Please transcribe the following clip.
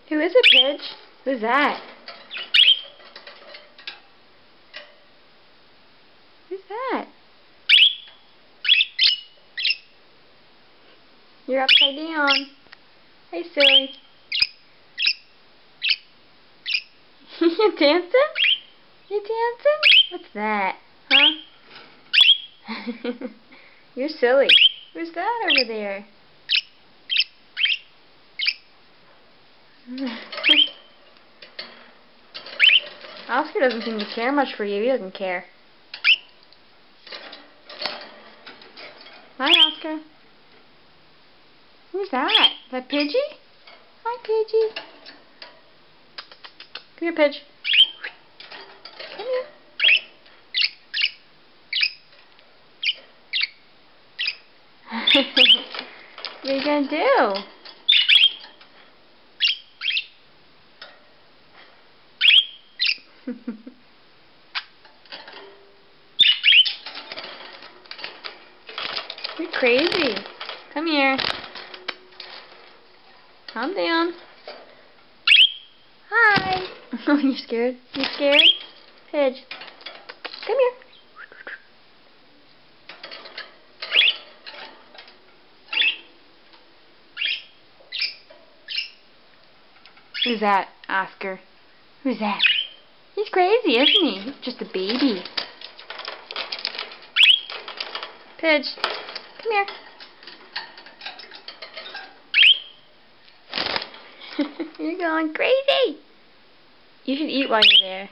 Who is it, Pidge? Who's that? Who's that? You're upside down. Hey, silly. You dancing? You dancing? What's that? Huh? You're silly. Who's that over there? Oscar doesn't seem to care much for you. He doesn't care. Hi, Oscar. Who's that? Is that Pidgey? Hi, Pidgey. Come here, Pidge. Come here. What are you gonna do? You're crazy. Come here. Calm down. Hi. Oh, you're scared? You scared? Pidge. Come here. Who's that, Oscar? Who's that? He's crazy, isn't he? He's just a baby. Pidge, come here. You're going crazy. You should eat while you're there.